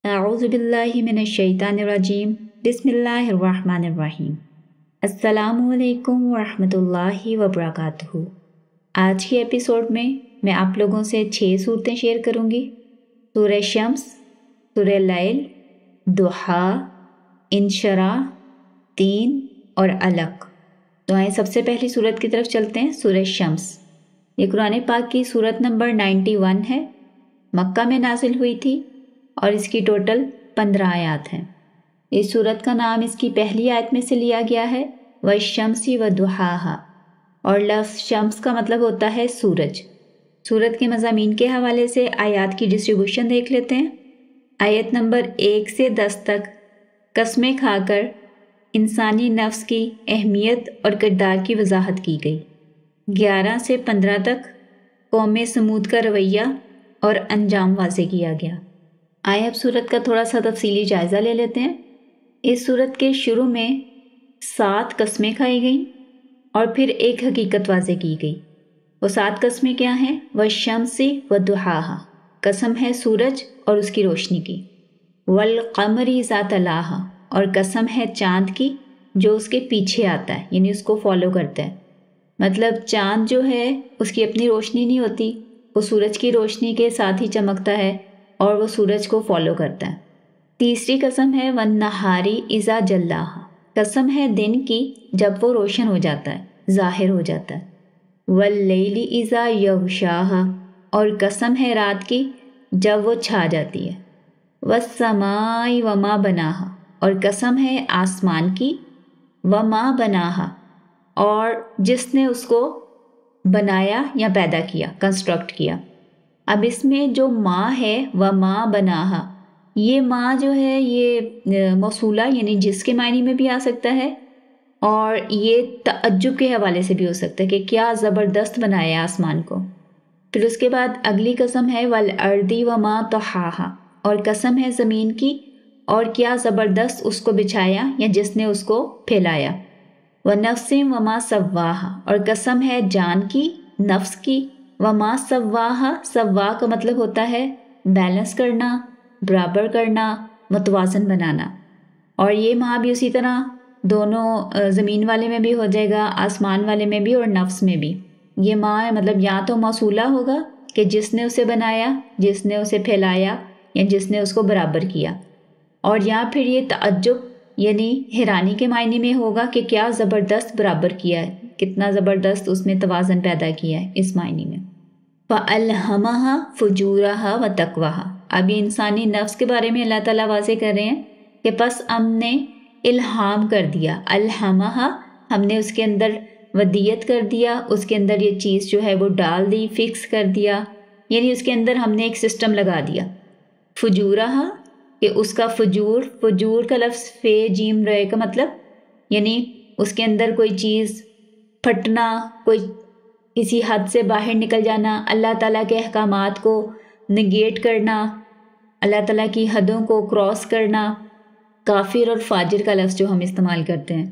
اعوذ باللہ من الشیطان الرجیم بسم اللہ الرحمن الرحیم۔ السلام علیکم ورحمۃ اللہ وبرکاتہ۔ آج کے ایپیسوڈ میں آپ لوگوں سے 6 صورتیں شیئر کروں گی۔ سورہ شمس، سورہ لیل، ضحیٰ، انشراح، تین اور علق۔ تو آئیں سب سے پہلی صورت کی طرف چلتے ہیں، سورہ شمس۔ یہ قرآن پاک کی صورت نمبر 91 ہے، مکہ میں نازل ہوئی تھی اور اس کی ٹوٹل 15 آیات ہیں۔ اس صورت کا نام اس کی پہلی آیت میں سے لیا گیا ہے، وَالشَّمْسِ وَضُحَاهَا، اور لفظ شمس کا مطلب ہوتا ہے سورج۔ صورت کے مضامین کے حوالے سے آیات کی ڈسٹریبیوشن دیکھ لیتے ہیں۔ آیت نمبر 1 سے 10 تک قسمیں کھا کر انسانی نفس کی اہمیت اور کردار کی وضاحت کی گئی۔ 11 سے 15 تک قوم سمود کا رویہ اور انجام واضح کیا گیا۔ آئے اب صورت کا تھوڑا سا تفصیلی جائزہ لے لیتے ہیں۔ اس صورت کے شروع میں 7 قسمیں کھائی گئیں اور پھر ایک حقیقت واضح کی گئی۔ وہ 7 قسمیں کیا ہیں؟ وَالشَّمْسِ وَضُحَاهَا، قسم ہے سورج اور اس کی روشنی کی۔ وَالْقَمَرِ ذَا تَلَاهَا، اور قسم ہے چاند کی جو اس کے پیچھے آتا ہے، یعنی اس کو فالو کرتا ہے۔ مطلب چاند جو ہے اس کی اپنی روشنی نہیں ہوتی، وہ سورج کی روشنی کے ساتھ ہی چمکتا ہے اور وہ سورج کو فالو کرتا ہے۔ تیسری قسم ہے وَالنَّهَارِ إِذَا جَلَّاهَا، قسم ہے دن کی جب وہ روشن ہو جاتا ہے، ظاہر ہو جاتا ہے۔ وَاللَّيْلِ إِذَا يَغْشَاهَا، اور قسم ہے رات کی جب وہ چھا جاتی ہے۔ وَالسَّمَاءِ وَمَا بَنَاهَا، اور قسم ہے آسمان کی، وَمَا بَنَاهَا، اور جس نے اس کو بنایا یا پیدا کیا، کنسٹرکٹ کیا۔ اب اس میں جو ماں ہے وَمَا بَنَاهَا، یہ ماں جو ہے یہ موصولہ یعنی جس کے معنی میں بھی آ سکتا ہے، اور یہ تعجب کے حوالے سے بھی ہو سکتا ہے کہ کیا زبردست بنایا ہے آسمان کو۔ پھر اس کے بعد اگلی قسم ہے وَالْأَرْضِ وَمَا طَحَاهَا، اور قسم ہے زمین کی اور کیا زبردست اس کو بچھایا یا جس نے اس کو پھیلایا۔ وَنَفْسٍ وَمَا سَوَّاهَا، اور قسم ہے جان کی، نفس کی۔ وَمَا سَوَّاهَا، سوا کا مطلب ہوتا ہے بیلنس کرنا، برابر کرنا، متوازن بنانا، اور یہ ماں بھی اسی طرح دونوں زمین والے میں بھی ہو جائے گا، آسمان والے میں بھی اور نفس میں بھی۔ یہ ماں ہے مطلب یا تو موصولہ ہوگا کہ جس نے اسے بنایا، جس نے اسے پھیلایا یا جس نے اس کو برابر کیا، اور یا پھر یہ تعجب یعنی حیرانی کے معنی میں ہوگا کہ کیا زبردست برابر کیا ہے، کتنا زبردست اس میں توازن پیدا کیا ہے، اس معنی میں۔ فَأَلْهَمَهَا فُجُورَهَا وَتَقْوَاهَا، اب یہ انسانی نفس کے بارے میں اللہ تعالیٰ واضح کر رہے ہیں کہ پس ہم نے الہام کر دیا، الہمہا، ہم نے اس کے اندر ودیت کر دیا، اس کے اندر یہ چیز جو ہے وہ ڈال دی، فکس کر دیا، یعنی اس کے اندر ہم نے ایک سسٹم لگا دیا۔ فجورہا، کہ اس کا فجور، فجور کا لفظ فے جیم رے کا مطلب یعنی اس کے اندر کوئی چیز پھٹنا، کوئی کسی حد سے باہر نکل جانا، اللہ تعالیٰ کے احکامات کو نگیٹ کرنا، اللہ تعالیٰ کی حدوں کو کراس کرنا، کافر اور فاجر کا لفظ جو ہم استعمال کرتے ہیں۔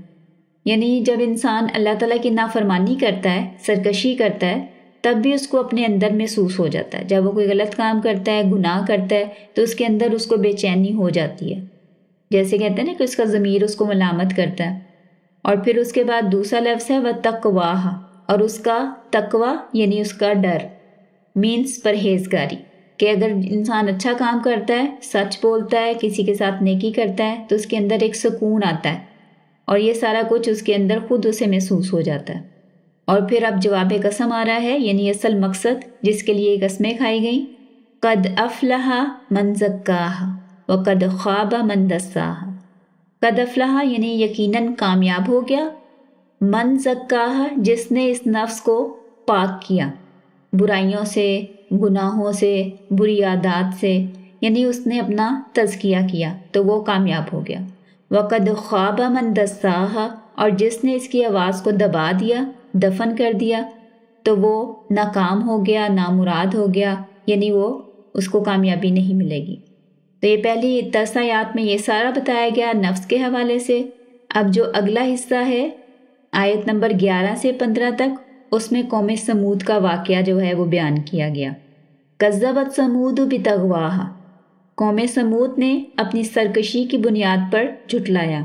یعنی جب انسان اللہ تعالیٰ کی نافرمانی کرتا ہے، سرکشی کرتا ہے، تب بھی اس کو اپنے اندر محسوس ہو جاتا ہے۔ جب وہ کوئی غلط کام کرتا ہے، گناہ کرتا ہے، تو اس کے اندر اس کو بے چینی ہو جاتی ہے، جیسے کہتے ہیں نا کہ اس کا ضمیر اس کو ملامت کرتا ہے۔ اور پھر اس کے بعد دوسرا لفظ ہے وَتَقْوَاهَا، اور اس کا تقوی یعنی اس کا ڈر، مینس پرہیزگاری، کہ اگر انسان اچھا کام کرتا ہے، سچ بولتا ہے، کسی کے ساتھ نیکی کرتا ہے، تو اس کے اندر ایک سکون آتا ہے، اور یہ سارا کچھ اس کے اندر خود اسے محسوس ہو جاتا ہے۔ اور پھر اب جواب قسم آ رہا ہے، یعنی اصل مقصد جس کے لیے قسمیں کھائی گئیں، قد افلح من زکاها وقد خاب من دساها۔ قد افلح یعنی یقیناً کامیاب ہو گیا، من زکاها جس نے اس نفس کو پاک کیا برائیوں سے، گناہوں سے، بری عادات سے، یعنی اس نے اپنا تزکیہ کیا تو وہ کامیاب ہو گیا۔ وقد خواب من دساها، اور جس نے اس کی آواز کو دبا دیا، دفن کر دیا، تو وہ ناکام ہو گیا، نامراد ہو گیا، یعنی وہ اس کو کامیابی نہیں ملے گی۔ تو یہ پہلی 10 آیات میں یہ سارا بتایا گیا نفس کے حوالے سے۔ اب جو اگلا حصہ ہے آیت نمبر 11 سے 15 تک، اس میں قوم سمود کا واقعہ جو ہے وہ بیان کیا گیا۔ کذبت سمود بطغواہا، قوم سمود نے اپنی سرکشی کی بنیاد پر جھٹلایا۔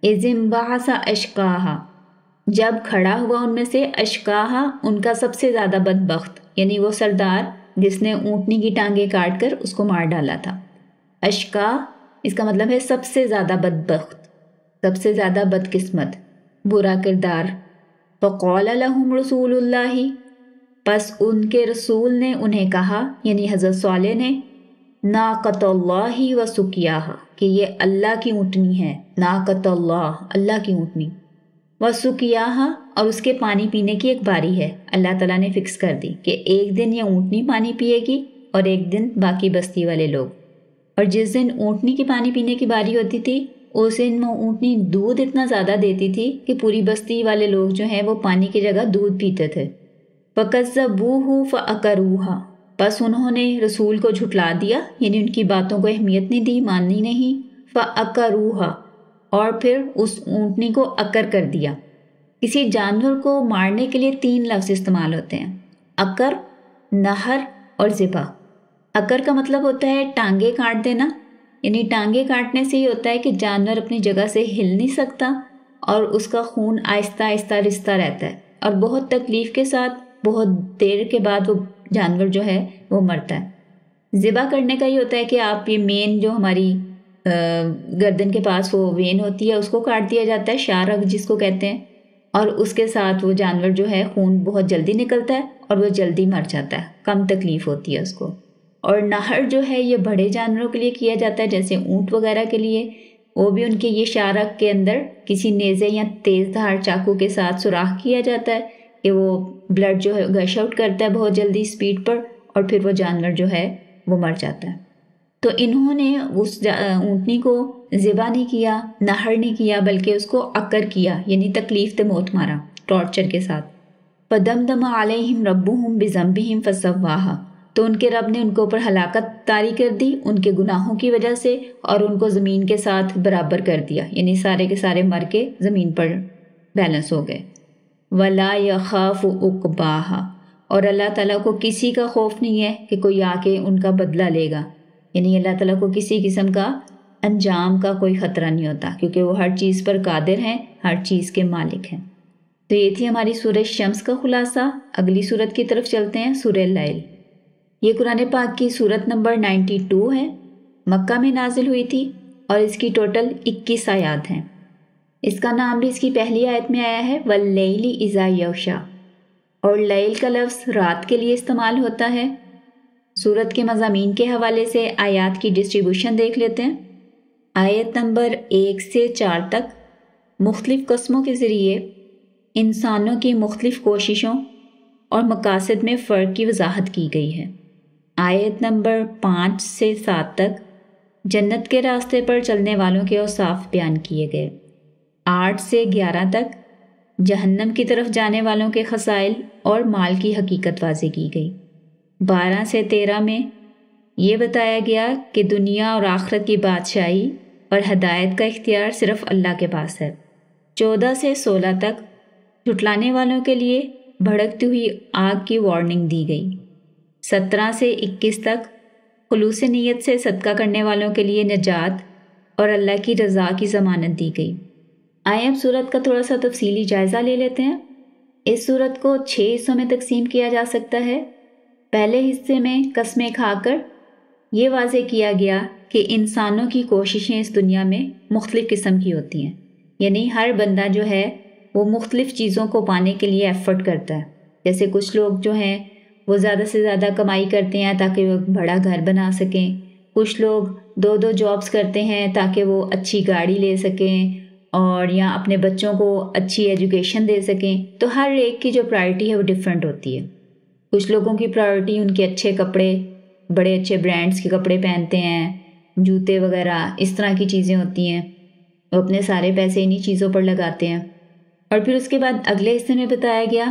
اذ انبعث اشقاہا، جب کھڑا ہوا ان میں سے اشقاہا، ان کا سب سے زیادہ بدبخت، یعنی وہ سردار جس نے اونٹنی کی ٹانگیں کاٹ کر اس کو مار ڈالا تھا۔ اشقا اس کا مطلب ہے سب سے زیادہ بدبخت، سب سے زیادہ بدقسمت، برا کردار۔ فقال لهم رسول اللہ، پس ان کے رسول نے انہیں کہا، یعنی حضرت صالح نے، ناقۃ اللہ و سقیاہا، کہ یہ اللہ کی اونٹنی ہے، ناقۃ اللہ، اللہ کی اونٹنی، و سقیاہا، اور اس کے پانی پینے کی ایک باری ہے، اللہ تعالیٰ نے فکس کر دی کہ ایک دن یہ اونٹنی پانی پیے گی اور ایک دن باقی بستی والے لوگ۔ اور جس دن اونٹنی کی پانی پینے کی باری ہوتی تھی اس دن وہ اونٹنی دودھ اتنا زیادہ دیتی تھی کہ پوری بستی والے لوگ جو ہیں وہ پانی کی جگہ دودھ پیتے تھے۔ فَكَذَّبُوهُ فَأَقَرُوهَا، پس انہوں نے رسول کو جھٹلا دیا، یعنی ان کی باتوں کو اہمیت نہیں دی، مانی نہیں۔ فَأَقَرُوهَا، اور پھر اس اونٹنی کو عقر کر دیا۔ کسی جانور کو مارنے کے لیے 3 لفظ استعمال ہوتے ہیں، عقر، نہر اور ذبح۔ عقر کا مطلب ہوتا ہے ٹانگیں کاٹ دینا، یعنی ٹانگیں کاٹنے سے یہ ہوتا ہے کہ جانور اپنی جگہ سے ہل نہیں سکتا اور اس کا خون آہستہ آہستہ رستا رہتا ہے اور بہت تکلیف کے ساتھ بہت دیر کے بعد وہ جانور جو ہے وہ مرتا ہے۔ ذبح کرنے کا یہ ہوتا ہے کہ آپ یہ مین جو ہماری گردن کے پاس وہ وین ہوتی ہے اس کو کاٹ دیا جاتا ہے، شارک جس کو کہتے ہیں، اور اس کے ساتھ وہ جانور جو ہے خون بہت جلدی نکلتا ہے اور وہ جلدی مر جاتا ہے، کم تکلیف ہوتی ہے اس کو۔ اور نہر جو ہے یہ بڑے جانوروں کے لیے کیا جاتا ہے، جیسے اونٹ وغیرہ کے لیے، وہ بھی ان کے یہ شارک کے اندر کسی نیزے یا تیز دھار چاقو کے ساتھ سوراخ کیا جاتا ہے کہ وہ بلڈ جو ہے گش آؤٹ کرتا ہے بہت جلدی سپیڈ پر، اور پھر وہ جانور جو ہے وہ مر جاتا ہے۔ تو انہوں نے اس اونٹنی کو ذبح نہیں کیا، نہر نہیں کیا، بلکہ اس کو عقر کیا، یعنی تکلیف تے موت مارا ٹارچر کے ساتھ۔ فَدَمْدَمَ عَلَيْهِمْ رَبُّهُمْ بِذَنبِهِمْ فَسَوَّاهَا، تو ان کے رب نے ان کے اوپر ہلاکت طاری کر دی ان کے گناہوں کی وجہ سے، اور ان کو زمین کے ساتھ برابر کر دیا، یعنی سارے کے سارے مر کے زمین پر بیلنس ہو گئے۔ وَلَا يَخَافُ عُقْبَاهَا، اور اللہ تعالیٰ کو کسی کا خوف نہیں ہے کہ کوئی آ کے ان کا بدلہ لے گا، یعنی اللہ تعالیٰ کو کسی قسم کا انجام کا کوئی خطرہ نہیں ہوتا، کیونکہ وہ ہر چیز پر قادر ہیں، ہر چیز کے مالک ہیں۔ تو یہ تھی ہماری سورہ شمس کا خلاصہ۔ اگلی سورت کی طرف چلتے ہیں، سورہ لیل۔ یہ قرآن پاک کی سورت نمبر 92 ہے، مکہ میں نازل ہوئی تھی اور اس کی ٹوٹل 21 آیات ہیں۔ اس کا نام بھی اس کی پہلی آیت میں آیا ہے، وَاللَّيْلِ إِذَا يَغْشَىٰ، اور لیل کا لفظ رات کے لیے استعمال ہوتا ہے۔ سورت کے مضامین کے حوالے سے آیات کی ڈسٹریبیوشن دیکھ لیتے ہیں۔ آیت نمبر 1 سے 4 تک مختلف قسموں کے ذریعے انسانوں کی مختلف کوششوں اور مقاصد میں فرق کی وضاحت کی گئی ہے۔ آیت نمبر 5 سے 7 تک جنت کے راستے پر چلنے والوں کے اوصاف بیان کیے گئے۔ 8 سے 11 تک جہنم کی طرف جانے والوں کے خصائل اور مال کی حقیقت واضح کی گئی۔ 12 سے 13 میں یہ بتایا گیا کہ دنیا اور آخرت کی بادشاہی اور ہدایت کا اختیار صرف اللہ کے پاس ہے۔ 14 سے 16 تک جھٹلانے والوں کے لیے بھڑکتی ہوئی آگ کی وارننگ دی گئی۔ 17 سے 21 تک خلوص نیت سے صدقہ کرنے والوں کے لیے نجات اور اللہ کی رضا کی ضمانت دی گئی۔ آئے اب سورت کا تھوڑا سا تفصیلی جائزہ لے لیتے ہیں۔ اس سورت کو 6 حصوں میں تقسیم کیا جا سکتا ہے۔ پہلے حصے میں قسمیں کھا کر یہ واضح کیا گیا کہ انسانوں کی کوششیں اس دنیا میں مختلف قسم کی ہوتی ہیں، یعنی ہر بندہ جو ہے وہ مختلف چیزوں کو پانے کے لیے ایفرٹ کرتا ہے۔ جیسے کچھ لوگ جو ہیں وہ زیادہ سے زیادہ کمائی کرتے ہیں تاکہ وہ بڑا گھر بنا سکیں، کچھ لوگ 2 جابس کرتے ہیں تاکہ وہ اچھی گاڑی لے سکیں اور یا اپنے بچوں کو اچھی ایجوکیشن دے سکیں۔ تو ہر ایک کی جو پرائرٹی ہے وہ ڈیفرنٹ ہوتی ہے۔ کچھ لوگوں کی پرائرٹی ان کے اچھے کپڑے، بڑے اچھے برانڈز کے کپڑے پہنتے ہیں، جوتے وغیرہ اس طرح کی چیزیں ہوتی ہیں، وہ اپنے سارے پیسے انہی چیزوں پر لگاتے ہیں۔ اور پھر اس کے بعد اگلے حصے میں بتایا گیا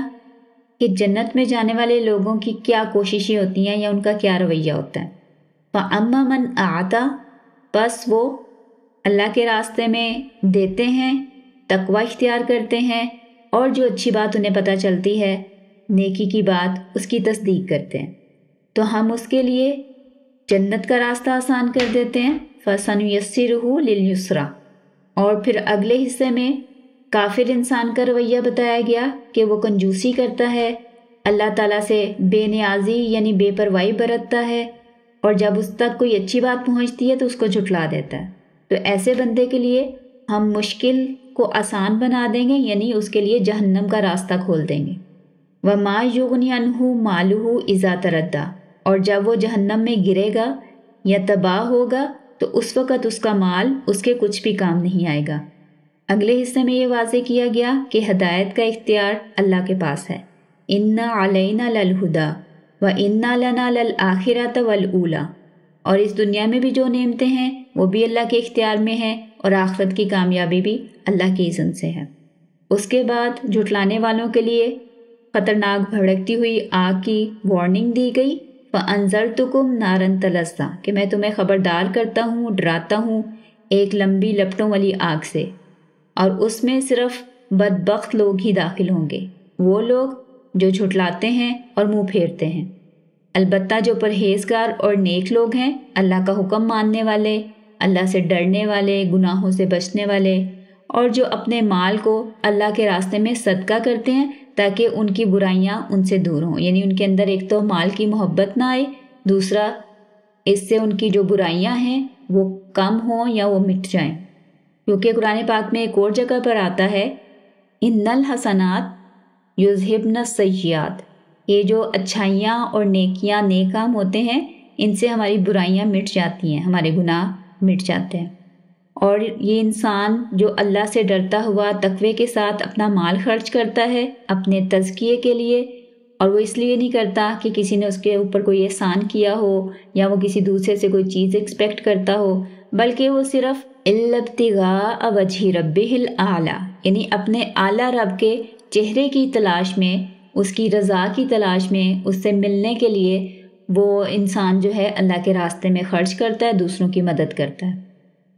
کہ جنت میں جانے والے لوگوں کی کیا کوششیں ہوتی ہیں یا ان کا کیا رویہ ہوتا ہے۔ فَأَمَّا مَنْ أَعْطَىٰ، بس وہ اللہ کے راستے میں دیتے ہیں، تقوی اختیار کرتے ہیں، اور جو اچھی بات انہیں پتہ چلتی ہے، نیکی کی بات، اس کی تصدیق کرتے ہیں، تو ہم اس کے لیے جنت کا راستہ آسان کر دیتے ہیں، فَسَنُيَسِّرُهُ لِلْيُسْرَى۔ اور پھر اگلے حصے میں کافر انسان کا رویہ بتایا گیا کہ وہ کنجوسی کرتا ہے، اللہ تعالیٰ سے بے نیازی یعنی بے پرواہی برتتا ہے، اور جب اس تک کوئی اچھی بات پہنچتی ہے تو اس کو جھٹلا دیتا ہے۔ تو ایسے بندے کے لیے ہم مشکل کو آسان بنا دیں گے، یعنی اس کے لیے جہنم کا راستہ کھول دیں گے۔ وَمَا يُغْنِ عَنْهُ مَالُهُ إِذَا تَرَدَّى، اور جب وہ جہنم میں گرے گا یا تباہ ہوگا تو اس وقت اس کا مال اس کے کچھ بھی کام نہیں آئے گا۔ اگلے حصے میں یہ واضح کیا گیا کہ ہدایت کا اختیار اللہ کے پاس ہے۔ إِنَّ عَلَيْنَا لَلْهُدَى وَإِنَّ لَنَا لَلْآخِرَةَ وَالْأُولَى، اور اس دنیا میں بھی جو نعمتیں ہیں وہ بھی اللہ کے اختیار میں ہیں، اور آخرت کی کامیابی بھی اللہ کی اذن سے ہے۔ اس کے بعد جھٹلانے والوں کے لیے خطرناک بھڑکتی ہوئی آگ کی وارننگ دی گئی، فَأَنذَرْتُكُمْ نَارًا تَلَظَّىٰ، کہ میں تمہیں خبردار کرتا ہوں، ڈراتا ہوں ایک لمبی لپٹوں والی آگ سے، اور اس میں صرف بدبخت لوگ ہی داخل ہوں گے، وہ لوگ جو جھٹلاتے ہیں اور منہ پھیرتے ہیں۔ البتہ جو پرہیزگار اور نیک لوگ ہیں، اللہ کا حکم ماننے والے، اللہ سے ڈرنے والے، گناہوں سے بچنے والے، اور جو اپنے مال کو اللہ کے راستے میں صدقہ کرتے ہیں تاکہ ان کی برائیاں ان سے دور ہوں، یعنی ان کے اندر ایک تو مال کی محبت نہ آئے، دوسرا اس سے ان کی جو برائیاں ہیں وہ کم ہوں یا وہ مٹ جائیں۔ کیونکہ قرآن پاک میں ایک اور جگہ پر آتا ہے ان الحسنات یذہبن السیئات، یہ جو اچھائیاں اور نیکیاں نیک کام ہوتے ہیں ان سے ہماری برائیاں مٹ جاتی ہیں، ہمارے گناہ مٹ جاتے ہیں۔ اور یہ انسان جو اللہ سے ڈرتا ہوا تقوی کے ساتھ اپنا مال خرچ کرتا ہے اپنے تزکیے کے لیے، اور وہ اس لیے نہیں کرتا کہ کسی نے اس کے اوپر کوئی احسان کیا ہو یا وہ کسی دوسرے سے کوئی چیز ایکسپیکٹ کرتا ہو، بلکہ وہ صرف الا ابتغاء وجہ ربہ الاعلی، یعنی اپنے اعلیٰ رب کے چہرے کی تلاش میں، اس کی رضا کی تلاش میں، اس سے ملنے کے لیے وہ انسان جو ہے اللہ کے راستے میں خرچ کرتا ہے، دوسروں کی مدد کرتا ہے۔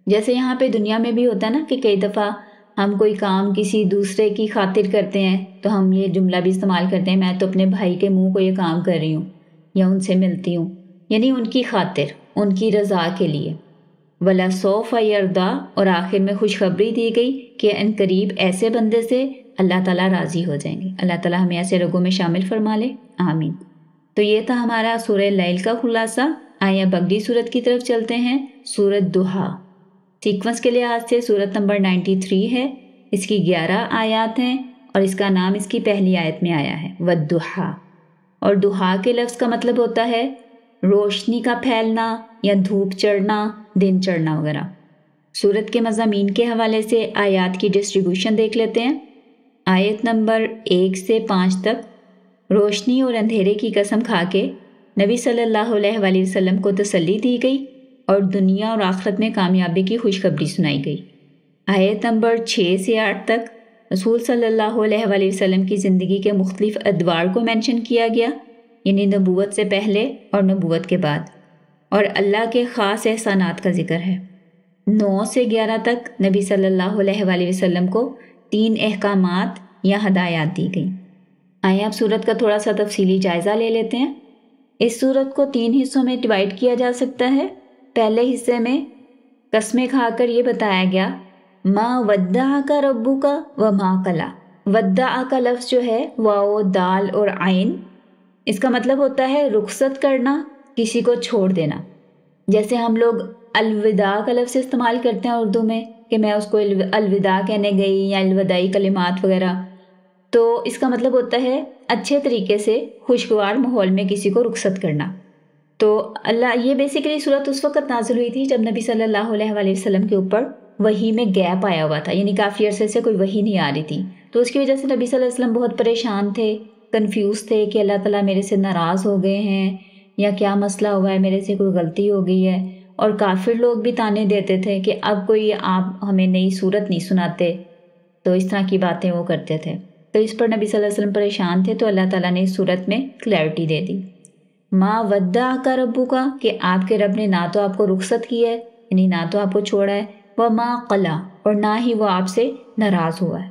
جیسے یہاں پہ دنیا میں بھی ہوتا ہے نا کہ کئی دفعہ ہم کوئی کام کسی دوسرے کی خاطر کرتے ہیں تو ہم یہ جملہ بھی استعمال کرتے ہیں، میں تو اپنے بھائی کے منہ کو یہ کام کر رہی ہوں یا ان سے ملتی ہوں، یعنی ان کی خاطر، ان کی رضا کے لیے۔ وَلَسَوْفَ يَرْضَىٰ، اور آخر میں خوشخبری دی گئی کہ ان قریب ایسے بندے سے اللہ تعالیٰ راضی ہو جائیں گے۔ اللہ تعالیٰ ہمیں ایسے لوگوں میں شامل فرما لے، آمین۔ تو یہ تھا ہمارا سورہ لیل کا خلاصہ۔ آئیے اب اگلی سورت کی طرف چلتے ہیں، سورت ضحیٰ۔ سیکوینس کے لحاظ سے سورت نمبر 93 ہے، اس کی 11 آیات ہیں، اور اس کا نام اس کی پہلی آیت میں آیا ہے، وَالضُّحَىٰ۔ اور ضحیٰ کے لفظ کا مطلب ہوتا ہے روشنی کا پھیلنا یا دھوپ چڑھنا، دن چڑھنا وغیرہ۔ سورت کے مضامین کے حوالے سے آیات کی ڈسٹریبیوشن دیکھ لیتے ہیں۔ آیت نمبر 1 سے 5 تک روشنی اور اندھیرے کی قسم کھا کے نبی صلی اللہ علیہ وآلہ وسلم کو تسلی دی گئی اور دنیا اور آخرت میں کامیابی کی خوشخبری سنائی گئی۔ آیت نمبر 6 سے 8 تک رسول صلی اللہ علیہ وآلہ وسلم کی زندگی کے مختلف ادوار کو مینشن کیا گیا، یعنی نبوت سے پہلے اور نبوت کے بعد، اور اللہ کے خاص احسانات کا ذکر ہے۔ 9 سے 11 تک نبی صلی اللہ علیہ وآلہ وسلم کو 3 احکامات یا ہدایات دی گئی۔ آئیں اب سورت کا تھوڑا سا تفصیلی جائزہ لے لیتے ہیں۔ اس سورت کو 3 حصوں میں ڈیوائڈ کیا جا سکتا ہے۔ پہلے حصے میں قسمیں کھا کر یہ بتایا گیا ما ودعک ربک وما قلی۔ ودع کا لفظ جو ہے واو دال اور عین، اس کا مطلب ہوتا ہے رخصت کرنا، کسی کو چھوڑ دینا۔ جیسے ہم لوگ الوداع کا لفظ استعمال کرتے ہیں اردو میں کہ میں اس کو الوداع کہنے گئی یا الوداعی کلمات وغیرہ، تو اس کا مطلب ہوتا ہے اچھے طریقے سے خوشگوار ماحول میں کسی کو رخصت کرنا۔ تو اللہ یہ بیسیکلی صورت اس وقت نازل ہوئی تھی جب نبی صلی اللہ علیہ وآلہ وسلم کے اوپر وحی میں گیپ آیا ہوا تھا، یعنی کافی عرصے سے کوئی وحی نہیں آ رہی تھی، تو اس کی وجہ سے نبی صلی اللہ علیہ وسلم بہت پریشان تھے، کنفیوز تھے کہ اللہ تعالیٰ میرے سے ناراض ہو گئے ہیں یا کیا مسئلہ ہوا ہے، میرے سے کوئی غلطی ہو گئی ہے۔ اور کافر لوگ بھی تانے دیتے تھے کہ اب کوئی آپ ہمیں نئی صورت نہیں سناتے، تو اس طرح کی باتیں وہ کرتے تھے۔ تو اس پر نبی صلی اللہ علیہ وسلم پریشان تھے، تو اللہ تعالیٰ نے اس صورت میں کلیئرٹی دے دی۔ ما ودعک ربک، کہ آپ کے رب نے نہ تو آپ کو رخصت کی ہے، یعنی نہ تو آپ کو چھوڑا ہے، وما قلی، اور نہ ہی وہ آپ سے ناراض ہوا ہے،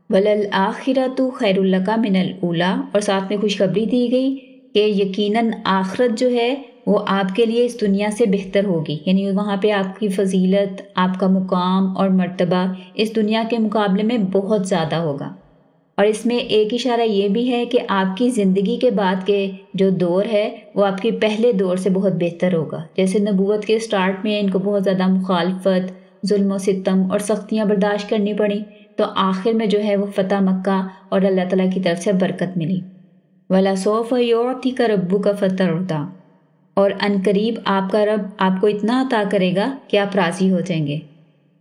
وللآخرۃ خیر لک من الاولی، اور ساتھ میں خوشخبری دی گئی کہ یقیناً آخرت جو ہے وہ آپ کے لیے اس دنیا سے بہتر ہوگی، یعنی وہاں پہ آپ کی فضیلت، آپ کا مقام اور مرتبہ اس دنیا کے مقابلے میں بہت زیادہ ہوگا۔ اور اس میں ایک اشارہ یہ بھی ہے کہ آپ کی زندگی کے بعد کے جو دور ہے وہ آپ کے پہلے دور سے بہت بہتر ہوگا۔ جیسے نبوت کے سٹارٹ میں ان کو بہت زیادہ مخالفت، ظلم و ستم اور سختیاں برداشت کرنی پڑیں، تو آخر میں جو ہے وہ فتح مکہ اور اللہ تعالیٰ کی طرف سے برکت ملی۔ وَلَسَوْفَ يُعْطِيكَ رَبُّكَ فَتَرْضَىٰ، اور عنقریب آپ کا رب آپ کو اتنا عطا کرے گا کہ آپ راضی ہو جائیں گے۔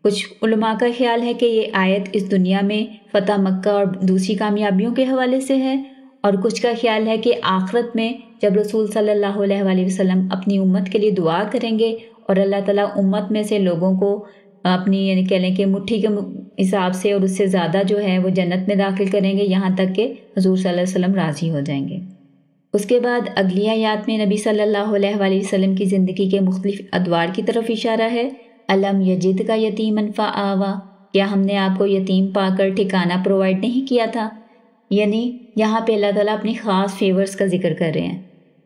کچھ علماء کا خیال ہے کہ یہ آیت اس دنیا میں فتح مکہ اور دوسری کامیابیوں کے حوالے سے ہے، اور کچھ کا خیال ہے کہ آخرت میں جب رسول صلی اللہ علیہ وآلہ وسلم اپنی امت کے لیے دعا کریں گے اور اللہ تعالیٰ امت میں سے لوگوں کو اپنی یعنی کہہ لیں کہ مٹھی کے حساب سے اور اس سے زیادہ جو ہے وہ جنت میں داخل کریں گے، یہاں تک کہ حضور صلی اللہ علیہ وسلم راضی ہو جائیں گے۔ اس کے بعد اگلی آیات میں نبی صلی اللہ علیہ وآلہ وسلم کی زندگی کے مختلف ادوار کی طرف اشارہ ہے۔ الم یجد کا یتیمن فآوا، کیا ہم نے آپ کو یتیم پا کر ٹھکانہ پرووائڈ نہیں کیا تھا؟ یعنی یہاں پہ اللہ تعالیٰ اپنی خاص فیورز کا ذکر کر رہے ہیں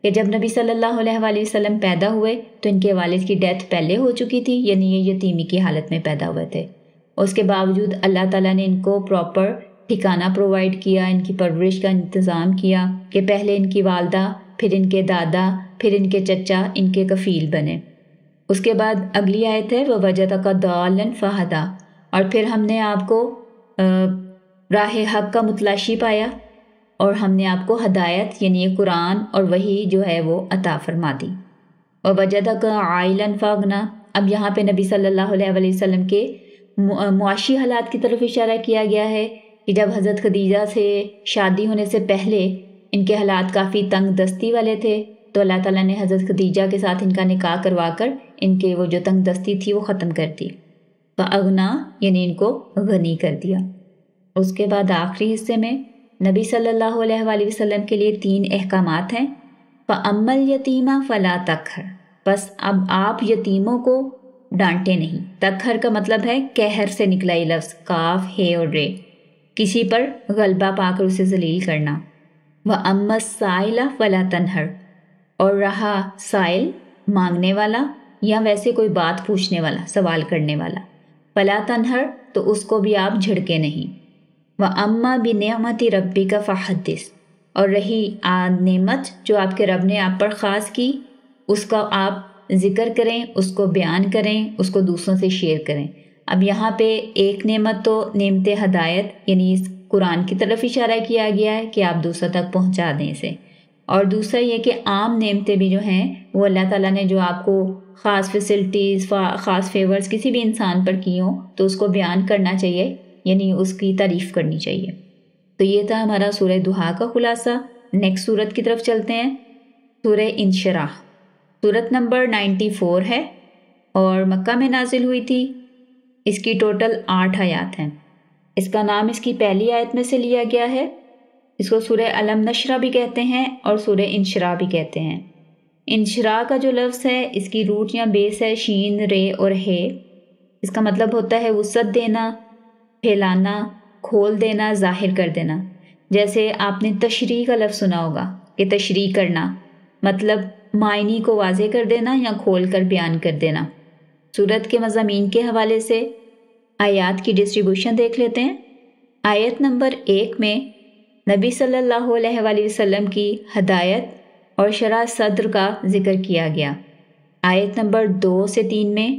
کہ جب نبی صلی اللہ علیہ وآلہ وسلم پیدا ہوئے تو ان کے والد کی ڈیتھ پہلے ہو چکی تھی، یعنی یہ یتیمی کی حالت میں پیدا ہوئے تھے۔ اس کے باوجود اللہ تعالیٰ نے ان کو پراپر ٹھکانہ پرووائڈ کیا، ان کی پرورش کا انتظام کیا کہ پہلے ان کی والدہ، پھر ان کے دادا، پھر ان کے چچا ان کے کفیل بنے۔ اس کے بعد اگلی آیت ہے وَوَجَدَكَ ضَالًّا فَهَدَىٰ، اور پھر ہم نے آپ کو راہ حق کا متلاشی پایا اور ہم نے آپ کو ہدایت یعنی قرآن اور وحی جو ہے وہ عطا فرما دی۔ وَوَجَدَكَ عَائِلًا فَأَغْنَىٰ، اب یہاں پہ نبی صلی اللہ علیہ وآلہ وسلم کے معاشی حالات کی طرف اشارہ کیا گیا ہے کہ جب حضرت خدیجہ سے شادی ہونے سے پہلے ان کے حالات کافی تنگ دستی والے تھے، تو اللہ تعالیٰ نے حضرت خدیجہ کے ساتھ ان کا نکاح کروا کر ان کے وہ جو تنگ دستی تھی وہ ختم کر دی۔ فَأَغْنَىٰ یعنی ان کو غنی کر دیا۔ اس کے بعد آخری حصے میں نبی صلی اللہ علیہ وآلہ وسلم کے لیے 3 احکامات ہیں۔ فَأَمَّا الْيَتِيمَ فَلَا تَقْهَرْ، بس اب آپ یتیموں کو ڈانٹے نہیں۔ تقہر کا مطلب ہے قہر سے نکلا یہ لفظ، کاف ہے اور رے، کسی پر غلبہ پا کر اسے ذلیل کرنا۔ وَأَمَّا السَّائِلَ فَلَا تَنْهَرْ، اور رہا سائل مانگنے والا یا ویسے کوئی بات پوچھنے والا، سوال کرنے والا، فَلَا تَنْهَرْ تو اس کو بھی آپ جھڑکے نہیں۔ وَأَمَّا بِنِعْمَتِ رَبِّكَ فَحَدِّثْ، اور رہی نعمت جو آپ کے رب نے آپ پر خاص کی، اس کا آپ ذکر کریں، اس کو بیان کریں، اس کو دوسروں سے شیئر کریں۔ اب یہاں پہ ایک نعمت تو نعمت ہدایت یعنی اس قرآن کی طرف اشارہ کیا گیا ہے کہ آپ دوسروں تک پہنچا دیں اسے، اور دوسرا یہ کہ عام نعمتیں بھی جو ہیں وہ اللہ تعالیٰ نے جو آپ کو خاص فیسلٹیز، خاص فیورز کسی بھی انسان پر کی ہوں تو اس کو بیان کرنا چاہیے، یعنی اس کی تعریف کرنی چاہیے۔ تو یہ تھا ہمارا سورہ دہا کا خلاصہ۔ نیکسٹ سورت کی طرف چلتے ہیں، سورہ انشراح۔ سورت نمبر 94 ہے اور مکہ میں نازل ہوئی تھی۔ اس کی ٹوٹل 8 آیات ہیں۔ اس کا نام اس کی پہلی آیت میں سے لیا گیا ہے۔ اس کو سورہ علم نشرہ بھی کہتے ہیں اور سورہ انشراح بھی کہتے ہیں۔ انشراح کا جو لفظ ہے اس کی روٹ یا بیس ہے شین، رے اور ہے۔ اس کا مطلب ہوتا ہے وسعت دینا، پھیلانا، کھول دینا، ظاہر کر دینا۔ جیسے آپ نے تشریح کا لفظ سنا ہوگا کہ تشریح کرنا مطلب معنی کو واضح کر دینا یا کھول کر بیان کر دینا۔ سورت کے مضامین کے حوالے سے آیات کی ڈسٹریبیوشن دیکھ لیتے ہیں۔ آیت نمبر 1 میں نبی صلی اللہ علیہ وآلہ وسلم کی ہدایت اور شرح صدر کا ذکر کیا گیا۔ آیت نمبر 2 سے 3 میں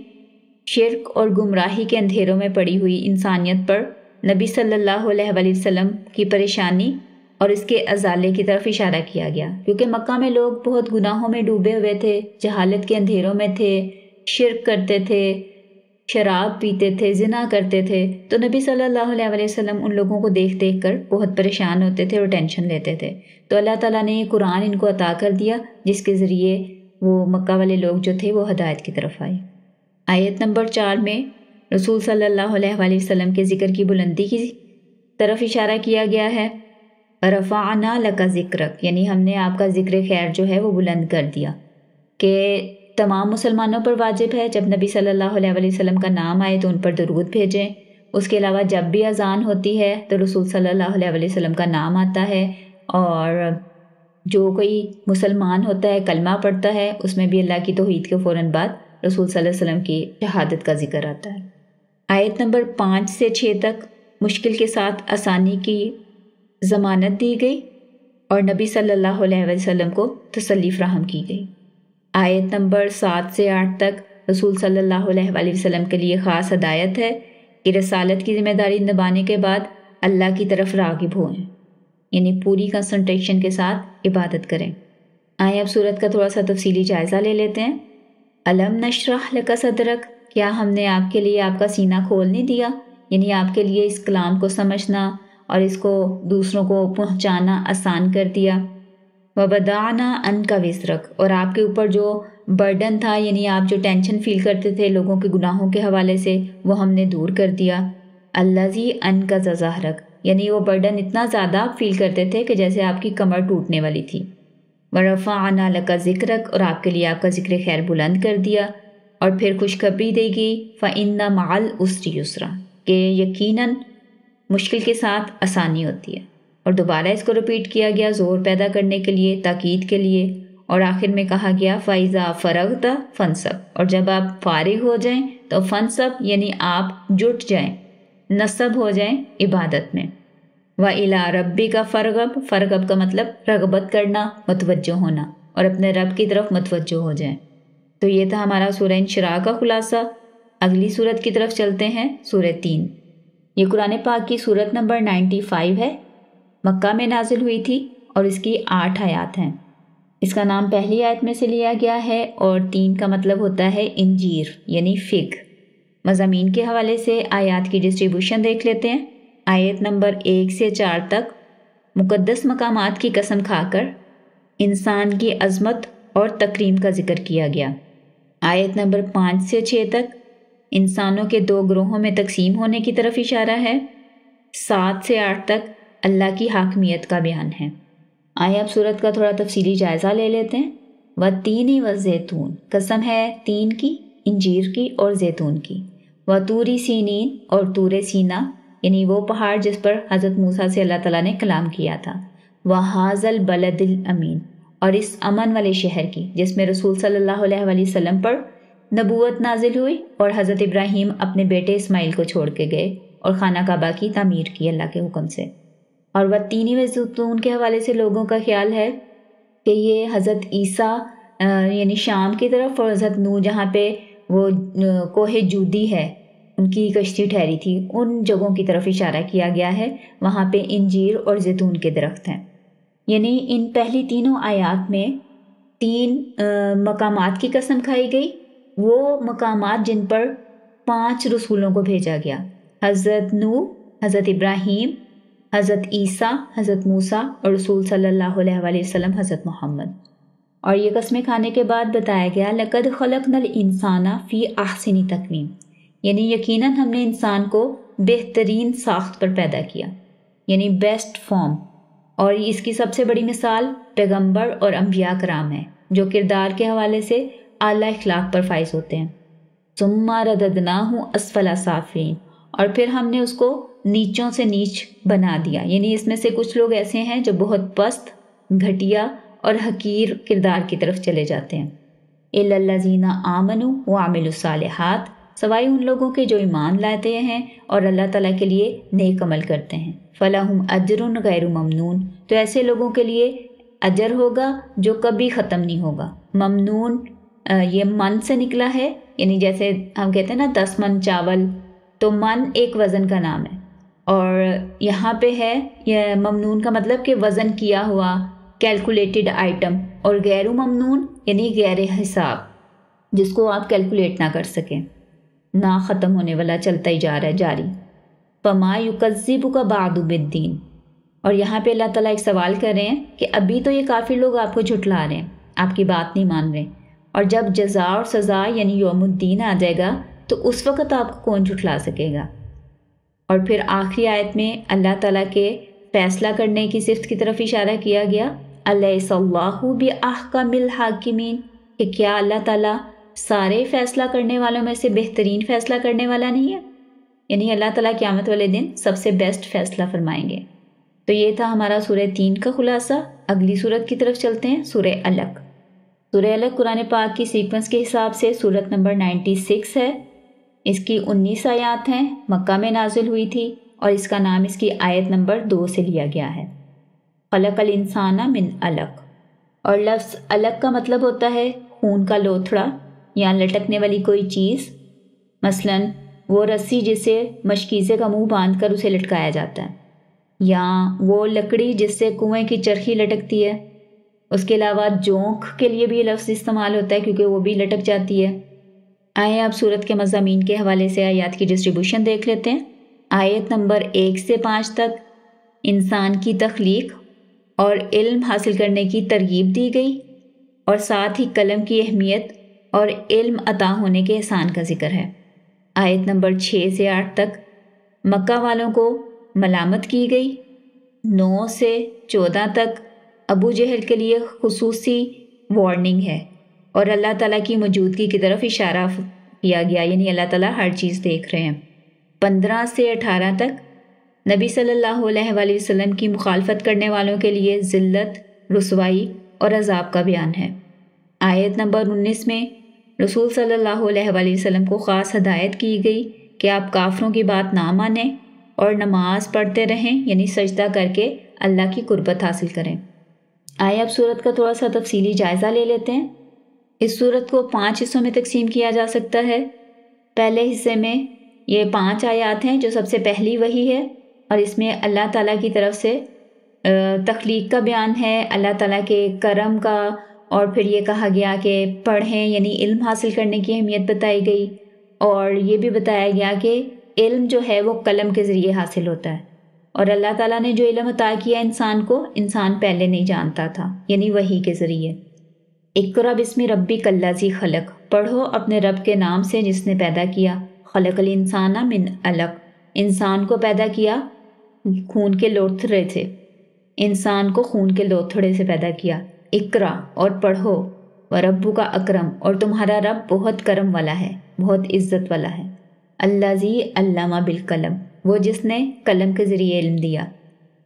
شرک اور گمراہی کے اندھیروں میں پڑی ہوئی انسانیت پر نبی صلی اللہ علیہ وآلہ وسلم کی پریشانی اور اس کے ازالے کی طرف اشارہ کیا گیا، کیونکہ مکہ میں لوگ بہت گناہوں میں ڈوبے ہوئے تھے، جہالت کے اندھیروں میں تھے، شرک کرتے تھے، شراب پیتے تھے، زنا کرتے تھے۔ تو نبی صلی اللہ علیہ وآلہ وسلم ان لوگوں کو دیکھ دیکھ کر بہت پریشان ہوتے تھے اور ٹینشن لیتے تھے۔ تو اللہ تعالیٰ نے یہ قرآن ان کو عطا کر دیا جس کے ذریعے وہ مکہ والے لوگ جو تھے وہ ہدایت کی طرف آئے۔ آیت نمبر 4 میں رسول صلی اللہ علیہ وآلہ وسلم کے ذکر کی بلندی کی طرف اشارہ کیا گیا ہے۔ رفعنا لک ذکرک، یعنی ہم نے آپ کا ذکر خیر جو ہے وہ بلند کر دیا، کہ تمام مسلمانوں پر واجب ہے جب نبی صلی اللہ علیہ وآلہ وسلم کا نام آئے تو ان پر درود بھیجیں۔ اس کے علاوہ جب بھی اذان ہوتی ہے تو رسول صلی اللہ علیہ وآلہ وسلم کا نام آتا ہے، اور جو کوئی مسلمان ہوتا ہے کلمہ پڑھتا ہے اس میں بھی اللہ کی توحید کے فوراً بعد رسول صلی اللہ علیہ وسلم کی شہادت کا ذکر آتا ہے۔ آیت نمبر 5 سے 6 تک مشکل کے ساتھ آسانی کی ضمانت دی گئی اور نبی صلی اللہ علیہ وسلم کو تسلی فراہم کی گئی۔ آیت نمبر 7 سے 8 تک رسول صلی اللہ علیہ وآلہ وسلم کے لیے خاص ہدایت ہے کہ رسالت کی ذمہ داری نبھانے کے بعد اللہ کی طرف راغب ہوئیں، یعنی پوری کنسنٹریشن کے ساتھ عبادت کریں۔ آئیں اب سورت کا تھوڑا سا تفصیلی جائزہ لے لیتے ہیں۔ الم نشرح لک صدرک، کیا ہم نے آپ کے لیے آپ کا سینہ کھول نہیں دیا؟ یعنی آپ کے لیے اس کلام کو سمجھنا اور اس کو دوسروں کو پہنچانا آسان کر دیا۔ وَوَضَعْنَا عَنْكَ وِزْرَكَ، اور آپ کے اوپر جو برڈن تھا، یعنی آپ جو ٹینشن فیل کرتے تھے لوگوں کے گناہوں کے حوالے سے، وہ ہم نے دور کر دیا۔ الَّذِي أَنْقَضَ ظَهْرَكَ، یعنی وہ برڈن اتنا زیادہ آپ فیل کرتے تھے کہ جیسے آپ کی کمر ٹوٹنے والی تھی۔ وَرَفَعْنَا لَكَ ذِكْرَكَ، اور آپ کے لیے آپ کا ذکر خیر بلند کر دیا۔ اور پھر خوشخبری دے گی فَإِنَّ مَعَ الْعُسْرِ يُسْرًا، کہ یقیناً مشکل کے ساتھ آسانی ہوتی ہے۔ اور دوبارہ اس کو رپیٹ کیا گیا زور پیدا کرنے کے لیے، تاکید کے لیے، اور آخر میں کہا گیا فَإِذَا فَرَغْتَ فَانْصَبْ، اور جب آپ فارغ ہو جائیں تو فَانْصَبْ، یعنی آپ جٹ جائیں، نصب ہو جائیں عبادت میں۔ وَإِلَىٰ رَبِّكَ فَارْغَب، فَارْغَب کا مطلب رغبت کرنا، متوجہ ہونا، اور اپنے رب کی طرف متوجہ ہو جائیں۔ تو یہ تھا ہمارا سورہ انشراح کا خلاصہ۔ اگلی سورت کی طرف چلتے ہیں، سورہ 3۔ یہ قرآن پاک کی سورت نمبر 95 ہے، مکہ میں نازل ہوئی تھی اور اس کی 8 آیات ہیں۔ اس کا نام پہلی آیت میں سے لیا گیا ہے، اور 3 کا مطلب ہوتا ہے انجیر یعنی فگ۔ مضامین کے حوالے سے آیات کی ڈسٹریبیوشن دیکھ لیتے ہیں۔ آیت نمبر 1 سے 4 تک مقدس مقامات کی قسم کھا کر انسان کی عظمت اور تکریم کا ذکر کیا گیا۔ آیت نمبر 5 سے 6 تک انسانوں کے 2 گروہوں میں تقسیم ہونے کی طرف اشارہ ہے۔ 7 سے 8 تک اللہ کی حاکمیت کا بیان ہے۔ آئیں اب سورت کا تھوڑا تفصیلی جائزہ لے لیتے ہیں۔ وَالتِّینِ وَالزَّیتُون، قسم ہے تین کی، انجیر کی اور زیتون کی۔ وَطُورِ سِینِین، اور طور سینا یعنی وہ پہاڑ جس پر حضرت موسیٰ سے اللہ تعالیٰ نے کلام کیا تھا۔ وَہَٰذَا الْبَلَدِ الْأَمِین، اور اس امن والے شہر کی جس میں رسول صلی اللہ علیہ وآلہ وسلم پر نبوت نازل ہوئی اور حضرت ابراہیم اپنے بیٹے اسماعیل کو چھوڑ کے گئے اور خانہ کعبہ کی تعمیر کی اللہ کے حکم سے۔ اور وَالتِّینِ وَالزَّیتُون کے حوالے سے لوگوں کا خیال ہے کہ یہ حضرت عیسیٰ یعنی شام کی طرف، اور حضرت نوح جہاں پہ وہ کوہ جودی ہے ان کی کشتی ٹھہری تھی، ان جگہوں کی طرف اشارہ کیا گیا ہے، وہاں پہ انجیر اور زیتون کے درخت ہیں۔ یعنی ان پہلی تینوں آیات میں 3 مقامات کی قسم کھائی گئی، وہ مقامات جن پر 5 رسولوں کو بھیجا گیا، حضرت نوح، حضرت ابراہیم، حضرت عیسیٰ، حضرت موسیٰ اور رسول صلی اللہ علیہ وآلہ وسلم حضرت محمد۔ اور یہ قسمیں کھانے کے بعد بتایا گیا لَقَدْ خَلَقْنَا الْإِنسَانَ فِي أَحْسَنِ تَقْوِيمٍ، یعنی یقیناً ہم نے انسان کو بہترین ساخت پر پیدا کیا، یعنی بیسٹ فارم۔ اور اس کی سب سے بڑی مثال پیغمبر اور انبیاء کرام ہیں جو کردار کے حوالے سے اعلیٰ اخلاق پر فائز ہوتے ہیں۔ ثُمَّ رَدَدْنَاهُ أَسْفَلَ سَافِلِينَ، اور پھر ہم نے اس کو نیچوں سے نیچ بنا دیا، یعنی اس میں سے کچھ لوگ ایسے ہیں جو بہت پست، گھٹیا اور حقیر کردار کی طرف چلے جاتے ہیں۔ إِلَّا الَّذِينَ آمَنُوا وَعَمِلُوا الصَّالِحَاتِ، سوائے ان لوگوں کے جو ایمان لاتے ہیں اور اللہ تعالیٰ کے لیے نیک عمل کرتے ہیں۔ فَلَهُمْ أَجْرٌ غَيْرُ مَمْنُونٍ، تو ایسے لوگوں کے لیے اجر ہوگا جو کبھی ختم نہیں ہوگا۔ ممنون یہ من سے نکلا ہے، یعنی جیسے ہم کہتے ہیں نا 10 من چاول، تو من ایک وزن کا نام ہے، اور یہاں پہ ہے یہ ممنون کا مطلب کہ وزن کیا ہوا، کیلکولیٹڈ آئٹم، اور غیر ممنون یعنی غیر حساب، جس کو آپ کیلکولیٹ نہ کر سکیں، نہ ختم ہونے والا، چلتا ہی جا رہا ہے، جاری۔ فَمَا يُكَذِّبُكَ بَعْدُ بِالدِّينِ، اور یہاں پہ اللہ تعالیٰ ایک سوال کر رہے ہیں کہ ابھی تو یہ کافر لوگ آپ کو جھٹلا رہے ہیں، آپ کی بات نہیں مان رہے، اور جب جزا اور سزا یعنی یوم الدین آ جائے گا تو اس وقت آپ کو کون جھٹلا سکے گا۔ اور پھر آخری آیت میں اللہ تعالیٰ کے فیصلہ کرنے کی صفت کی طرف اشارہ کیا گیا، الیس اللہ بأحکم الحاکمین، کہ کیا اللہ تعالیٰ سارے فیصلہ کرنے والوں میں سے بہترین فیصلہ کرنے والا نہیں ہے، یعنی اللہ تعالیٰ قیامت والے دن سب سے بیسٹ فیصلہ فرمائیں گے۔ تو یہ تھا ہمارا سورہ 3 کا خلاصہ۔ اگلی سورت کی طرف چلتے ہیں، سورہ علق۔ سورہ علق قرآن پاک کی سیکوینس کے حساب سے سورت نمبر 96 ہے۔ اس کی 19 آیات ہیں، مکہ میں نازل ہوئی تھی، اور اس کا نام اس کی آیت نمبر 2 سے لیا گیا ہے۔ خلق الانسان من علق، اور لفظ علق کا مطلب ہوتا ہے خون کا لوتھڑا یا لٹکنے والی کوئی چیز، مثلا وہ رسی جسے مشکیزے کا منہ باندھ کر اسے لٹکایا جاتا ہے، یا وہ لکڑی جس سے کنویں کی چرخی لٹکتی ہے۔ اس کے علاوہ جونک کے لیے بھی یہ لفظ استعمال ہوتا ہے کیونکہ وہ بھی لٹک جاتی ہے۔ آئیں آپ سورت کے مضامین کے حوالے سے آیات کی ڈسٹریبیوشن دیکھ لیتے ہیں۔ آیت نمبر 1 سے 5 تک انسان کی تخلیق اور علم حاصل کرنے کی ترغیب دی گئی، اور ساتھ ہی قلم کی اہمیت اور علم عطا ہونے کے احسان کا ذکر ہے۔ آیت نمبر 6 سے 8 تک مکہ والوں کو ملامت کی گئی۔ 9 سے 14 تک ابو جہل کے لیے خصوصی وارننگ ہے، اور اللہ تعالیٰ کی موجودگی کی طرف اشارہ کیا گیا، یعنی اللہ تعالیٰ ہر چیز دیکھ رہے ہیں۔ 15 سے 18 تک نبی صلی اللہ علیہ وآلہ وسلم کی مخالفت کرنے والوں کے لیے ذلت، رسوائی اور عذاب کا بیان ہے۔ آیت نمبر 19 میں رسول صلی اللہ علیہ وآلہ وسلم کو خاص ہدایت کی گئی کہ آپ کافروں کی بات نہ مانیں اور نماز پڑھتے رہیں، یعنی سجدہ کر کے اللہ کی قربت حاصل کریں۔ آئے اب سورت کا تھوڑا سا تفصیلی جائزہ لے لیتے ہیں۔ اس سورت کو 5 حصوں میں تقسیم کیا جا سکتا ہے۔ پہلے حصے میں یہ 5 آیات ہیں جو سب سے پہلی وحی ہے، اور اس میں اللہ تعالیٰ کی طرف سے تخلیق کا بیان ہے، اللہ تعالیٰ کے کرم کا، اور پھر یہ کہا گیا کہ پڑھیں، یعنی علم حاصل کرنے کی اہمیت بتائی گئی، اور یہ بھی بتایا گیا کہ علم جو ہے وہ قلم کے ذریعے حاصل ہوتا ہے، اور اللہ تعالیٰ نے جو علم عطا کیا انسان کو، انسان پہلے نہیں جانتا تھا، یعنی وحی کے ذریعے۔ اقرأ بسم ربک الذی خلق، پڑھو اپنے رب کے نام سے جس نے پیدا کیا۔ خلق الانسان من علق، انسان کو پیدا کیا خون کے لوتھڑے سے، انسان کو خون کے لوتھڑے سے پیدا کیا۔ اقرأ، اور پڑھو، وربک اکرم، اور تمہارا رب بہت کرم والا ہے، بہت عزت والا ہے۔ الذی علم بالقلم، وہ جس نے قلم کے ذریعے علم دیا۔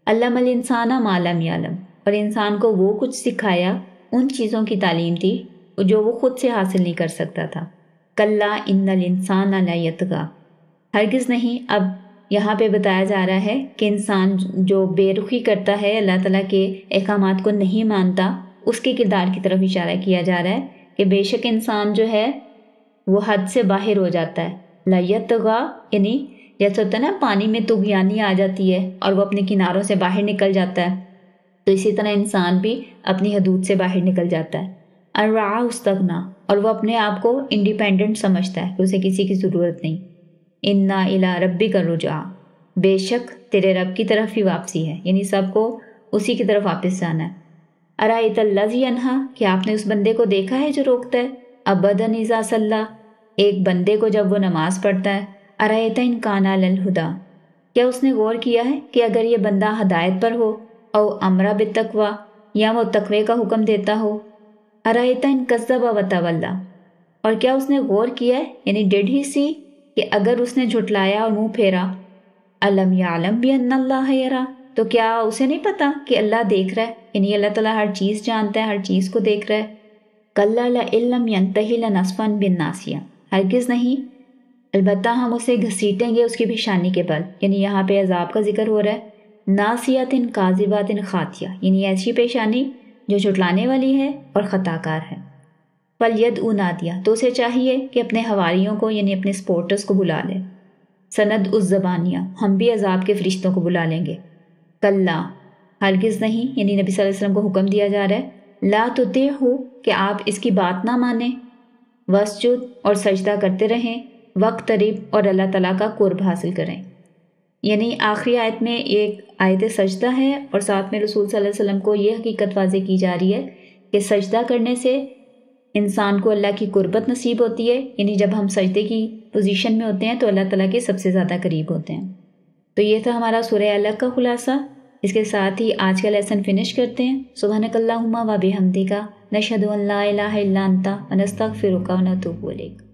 علم الانسان ما لم یعلم، اور انسان کو وہ کچھ سکھایا، ان چیزوں کی تعلیم دی جو وہ خود سے حاصل نہیں کر سکتا تھا۔ کلا ان الانسان لیطغی، ہرگز نہیں۔ اب یہاں پہ بتایا جا رہا ہے کہ انسان جو بے رخی کرتا ہے، اللہ تعالیٰ کے احکامات کو نہیں مانتا، اس کے کردار کی طرف اشارہ کیا جا رہا ہے کہ بے شک انسان جو ہے وہ حد سے باہر ہو جاتا ہے۔ لیطغی یعنی جیسے ہوتا ہے نا پانی میں طغیانی آ جاتی ہے اور وہ اپنے کناروں سے باہر نکل جاتا ہے، تو اسی طرح انسان بھی اپنی حدود سے باہر نکل جاتا ہے۔ الرعا استغنا، اور وہ اپنے آپ کو انڈیپینڈنٹ سمجھتا ہے کہ اسے کسی کی ضرورت نہیں۔ انا الی ربک الرجعی، بے شک تیرے رب کی طرف ہی واپسی ہے، یعنی سب کو اسی کی طرف واپس جانا ہے۔ ارأیت الذی ینہی، کیا آپ نے اس بندے کو دیکھا ہے جو روکتا ہے؟ عبدا اذا صلی، ایک بندے کو جب وہ نماز پڑھتا ہے۔ ارأیت ان کان علی الہدی، کیا اس نے غور کیا ہے کہ اگر یہ بندہ ہدایت پر ہو، او امر بالتقوی، یا وہ تقوی کا حکم دیتا ہو۔ ارأیت ان کذب وتولی، اور کیا اس نے غور کیا ہے، یعنی ڈیڈ ہی سی، کہ اگر اس نے جھٹلایا اور منہ پھیرا۔ الم یعلم بان اللہ یری، تو کیا اسے نہیں پتا کہ اللہ دیکھ رہا ہے، یعنی اللہ تعالیٰ ہر چیز جانتا ہے، ہر چیز کو دیکھ رہا ہے۔ کلا لئن لم ینتہی لنسفا بالناصیہ، ہرگز نہیں، البتہ ہم اسے گھسیٹیں گے اس کی پیشانی کے بل، یعنی یہاں پہ عذاب کا ذکر ہو رہا ہے۔ ناصیۃ کاذبۃ خاطیہ، یعنی ایسی پیشانی جو جھٹلانے والی ہے اور خطا کار ہے۔ فلیدعو نادیہ، تو اسے چاہیے کہ اپنے حواریوں کو، یعنی اپنے سپورٹرز کو بلا لے۔ سندعو الزبانیہ، ہم بھی عذاب کے فرشتوں کو بلا لیں گے۔ کلا، ہرگز نہیں، یعنی نبی صلی اللہ علیہ وسلم کو حکم دیا جا رہا ہے، لا تطیعہ، کہ آپ اس کی بات نہ مانیں، واسجد، اور سجدہ کرتے رہیں، واقترب، اور اللہ تعالیٰ کا قرب حاصل کریں۔ یعنی آخری آیت میں ایک آیت سجدہ ہے، اور ساتھ میں رسول صلی اللہ علیہ وسلم کو یہ حقیقت واضح کی جا رہی ہے کہ سجدہ کرنے سے انسان کو اللہ کی قربت نصیب ہوتی ہے، یعنی جب ہم سجدے کی پوزیشن میں ہوتے ہیں تو اللہ تعالیٰ کے سب سے زیادہ قریب ہوتے ہیں۔ تو یہ تھا ہمارا سورہ علق کا خلاصہ۔ اس کے ساتھ ہی آج کا لیسن فنش کرتے ہیں۔ سبحانک اللہم و بحمدک، نشہد ان لا الہ الا انت، ونستغفرک ونتوب الیک۔